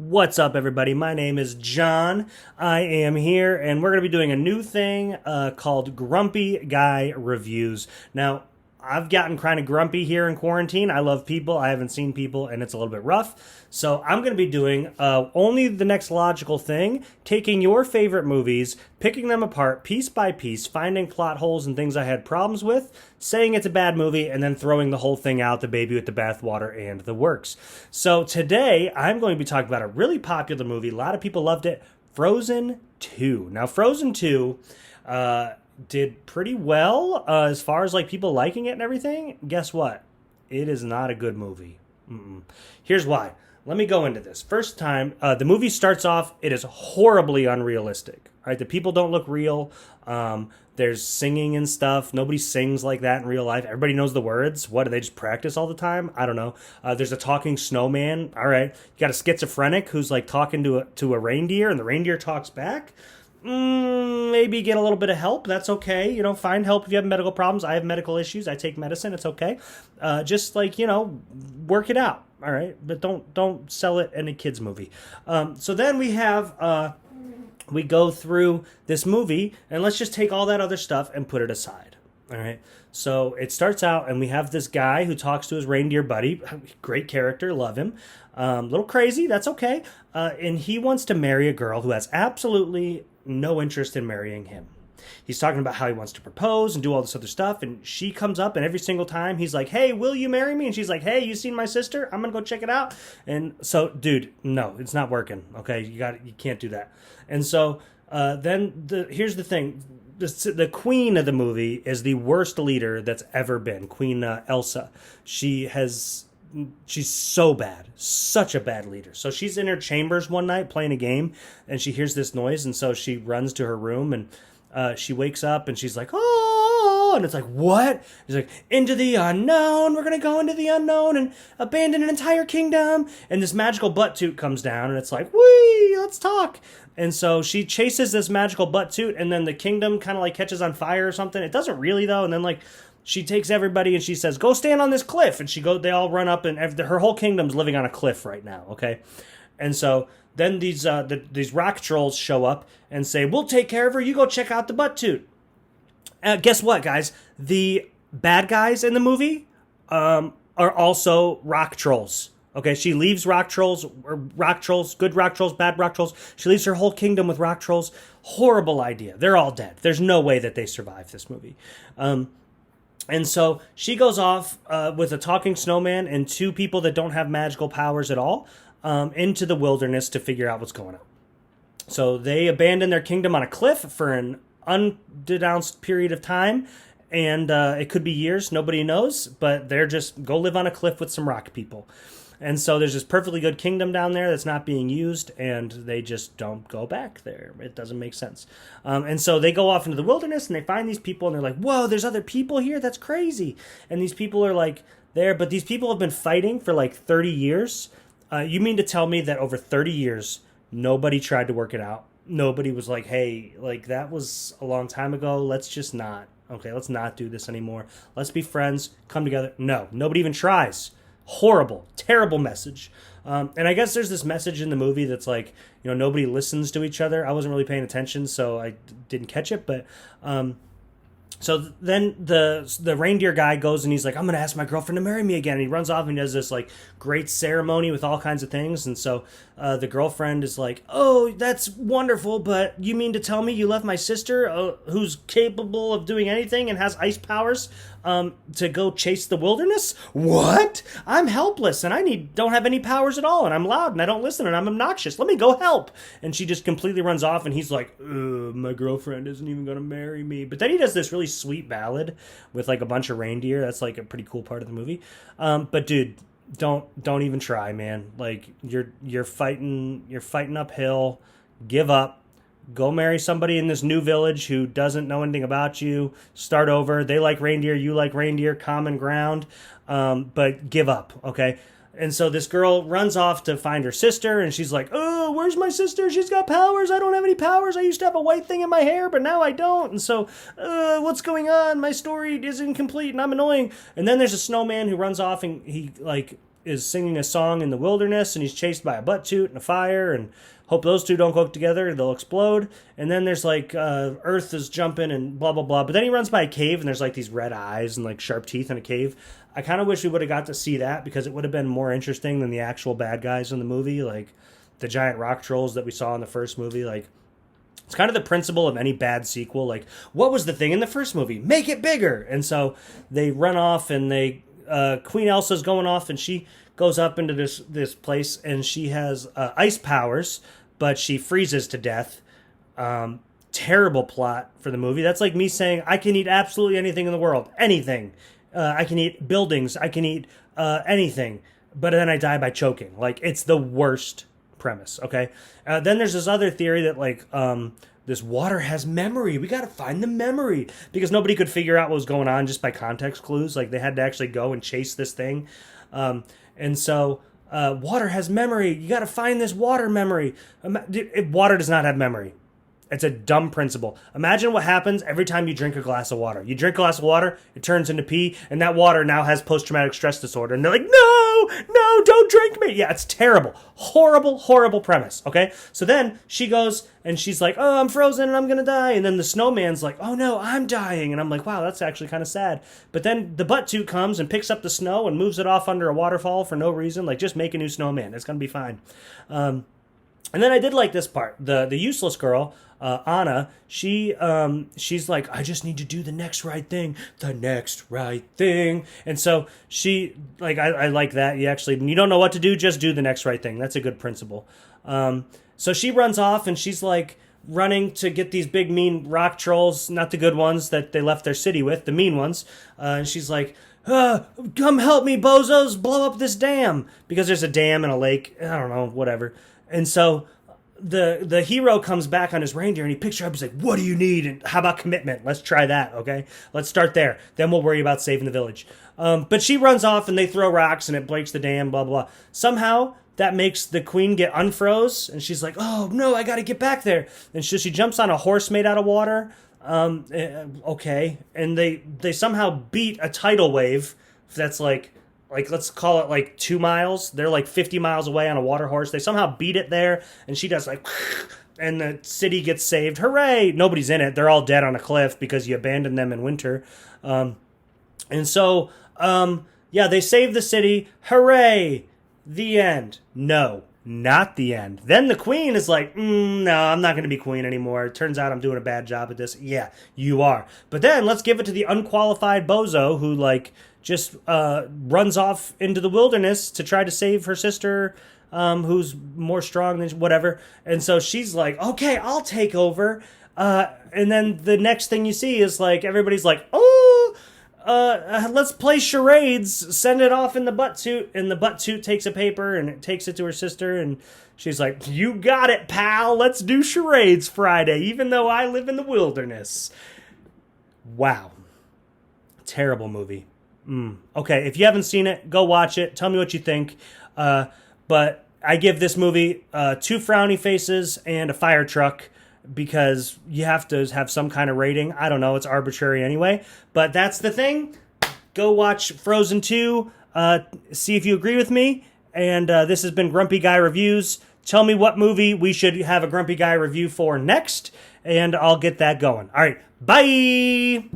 What's up, everybody? My name is John. I am here, and we're going to be doing a new thing called Grumpy Guy Reviews. Now, I've gotten kind of grumpy here in quarantine. I love people. I haven't seen people, and it's a little bit rough. So I'm going to be doing only the next logical thing, taking your favorite movies, picking them apart piece by piece, finding plot holes and things I had problems with, saying it's a bad movie, and then throwing the whole thing out, the baby with the bathwater and the works. So today, I'm going to be talking about a really popular movie. A lot of people loved it, Frozen 2. Now, Frozen 2... did pretty well as far as like people liking it and everything. Guess what? It is not a good movie. Here's why. Let me go into this. First time, the movie starts off, it is horribly unrealistic. Right? The people don't look real. There's singing and stuff. Nobody sings like that in real life. Everybody knows the words. What, do they just practice all the time? I don't know. There's a talking snowman. All right. You got a schizophrenic who's like talking to a reindeer, and the reindeer talks back. Maybe get a little bit of help. That's okay. You know, find help if you have medical problems. I have medical issues. I take medicine. It's okay. Just like, work it out. All right. But don't sell it in a kid's movie. So then we have, we go through this movie, and let's just take all that other stuff and put it aside. All right. So it starts out, and we have this guy who talks to his reindeer buddy. Great character. Love him. A little crazy. That's okay. And he wants to marry a girl who has absolutely no interest in marrying him. He's talking about how he wants to propose and do all this other stuff, and she comes up, and every single time he's like, "Hey, will you marry me?" And she's like, "Hey, you seen my sister? I'm gonna go check it out." And so, dude, no, it's not working. Okay, you can't do that. And so here's the thing. The queen of the movie is the worst leader that's ever been. Queen Elsa. She's so bad, such a bad leader. So she's in her chambers one night playing a game, and she hears this noise, and so she runs to her room, and she wakes up, and she's like, "Oh!" And it's like, "What?" He's like, "Into the unknown. We're gonna go into the unknown and abandon an entire kingdom." And this magical butt toot comes down, and it's like, "Whee! Let's talk." And so she chases this magical butt toot, and then the kingdom kind of like catches on fire or something. It doesn't really though, and then like. She takes everybody and she says, "Go stand on this cliff." And they all run up, and her whole kingdom's living on a cliff right now, okay? And so then these rock trolls show up and say, "We'll take care of her. You go check out the butt toot." Guess what, guys? The bad guys in the movie are also rock trolls. Okay, she leaves rock trolls, good rock trolls, bad rock trolls. She leaves her whole kingdom with rock trolls. Horrible idea. They're all dead. There's no way that they survive this movie. And so she goes off with a talking snowman and two people that don't have magical powers at all into the wilderness to figure out what's going on. So they abandon their kingdom on a cliff for an undenounced period of time. And it could be years. Nobody knows. But they're just go live on a cliff with some rock people. And so there's this perfectly good kingdom down there that's not being used, and they just don't go back there. It doesn't make sense. And so they go off into the wilderness, and they find these people, and they're like, "Whoa, there's other people here? That's crazy." And these people are like there, but these people have been fighting for like 30 years. You mean to tell me that over 30 years, nobody tried to work it out? Nobody was like, "Hey, like that was a long time ago. Let's just not. Okay, let's not do this anymore. Let's be friends, come together." No, nobody even tries. Horrible, terrible message. And I guess there's this message in the movie that's like, nobody listens to each other. I wasn't really paying attention, so I didn't catch it. But so then the reindeer guy goes and he's like, "I'm going to ask my girlfriend to marry me again." And he runs off and he does this like great ceremony with all kinds of things. And so the girlfriend is like, "Oh, that's wonderful, but you mean to tell me you left my sister who's capable of doing anything and has ice powers to go chase the wilderness? What? I'm helpless and I don't have any powers at all, and I'm loud and I don't listen and I'm obnoxious. Let me go help." And she just completely runs off, and he's like, "My girlfriend isn't even going to marry me." But then he does this really sweet ballad with like a bunch of reindeer. That's like a pretty cool part of the movie. But dude, don't even try, man. Like you're fighting uphill. Give up. Go marry somebody in this new village who doesn't know anything about you. Start over. They like reindeer. You like reindeer. Common ground. But give up, okay? And so this girl runs off to find her sister, and she's like, "Oh, where's my sister? She's got powers. I don't have any powers. I used to have a white thing in my hair, but now I don't. And so, what's going on? My story is incomplete, and I'm annoying." And then there's a snowman who runs off, and he, like, is singing a song in the wilderness, and he's chased by a butt toot and a fire, and hope those two don't go together, they'll explode. And then there's like Earth is jumping and blah blah blah. But then he runs by a cave, and there's like these red eyes and like sharp teeth in a cave. I kind of wish we would have got to see that, because it would have been more interesting than the actual bad guys in the movie, like the giant rock trolls that we saw in the first movie. Like, it's kind of the principle of any bad sequel. Like, what was the thing in the first movie? Make it bigger. And so they run off, and they Queen Elsa's going off, and she goes up into this place, and she has ice powers, but she freezes to death. Terrible plot for the movie. That's like me saying I can eat absolutely anything in the world. Anything. I can eat buildings. I can eat anything. But then I die by choking. Like, it's the worst premise, okay? Then there's this other theory that, like, this water has memory. We got to find the memory, because nobody could figure out what was going on just by context clues. Like, they had to actually go and chase this thing. And so water has memory. You got to find this water memory. Water does not have memory. It's a dumb principle. Imagine what happens every time you drink a glass of water. You drink a glass of water, it turns into pee, and that water now has post-traumatic stress disorder. And they're like, no, don't drink me. Yeah, it's terrible. Horrible, horrible premise, okay? So then she goes, and she's like, oh, I'm frozen, and I'm going to die. And then the snowman's like, oh, no, I'm dying. And I'm like, wow, that's actually kind of sad. But then the butt toot comes and picks up the snow and moves it off under a waterfall for no reason. Like, just make a new snowman. It's going to be fine. And then I did like this part. The useless girl, Anna, she's like, I just need to do the next right thing. The next right thing. And so she, like, I like that. You don't know what to do, just do the next right thing. That's a good principle. So she runs off, and she's like running to get these big mean rock trolls, not the good ones that they left their city with, the mean ones. And she's like, come help me, bozos, blow up this dam. Because there's a dam and a lake. I don't know, whatever. And so the hero comes back on his reindeer, and he picks her up. He's like, what do you need? And how about commitment? Let's try that, okay? Let's start there. Then we'll worry about saving the village. But she runs off, and they throw rocks, and it breaks the dam, blah, blah, blah. Somehow, that makes the queen get unfroze, and she's like, oh, no, I got to get back there. And she jumps on a horse made out of water. Okay. And they somehow beat a tidal wave that's like let's call it like 2 miles. They're like 50 miles away on a water horse. They somehow beat it there, and she does like, and the city gets saved. Hooray! Nobody's in it. They're all dead on a cliff because you abandoned them in winter. And so, they save the city. Hooray! The end. No, not the end. Then the queen is like, no, I'm not going to be queen anymore. It turns out I'm doing a bad job at this. Yeah, you are. But then let's give it to the unqualified bozo who, like, just runs off into the wilderness to try to save her sister, who's more strong than whatever. And so she's like, okay, I'll take over. And then the next thing you see is like everybody's like, oh, let's play charades. Send it off in the butt toot. And the butt toot takes a paper and it takes it to her sister. And she's like, you got it, pal. Let's do charades Friday, even though I live in the wilderness. Wow. Terrible movie. Okay, if you haven't seen it, go watch it. Tell me what you think. But I give this movie 2 frowny faces and a fire truck, because you have to have some kind of rating. I don't know. It's arbitrary anyway. But that's the thing. Go watch Frozen 2. See if you agree with me. And this has been Grumpy Guy Reviews. Tell me what movie we should have a Grumpy Guy review for next, and I'll get that going. All right, bye!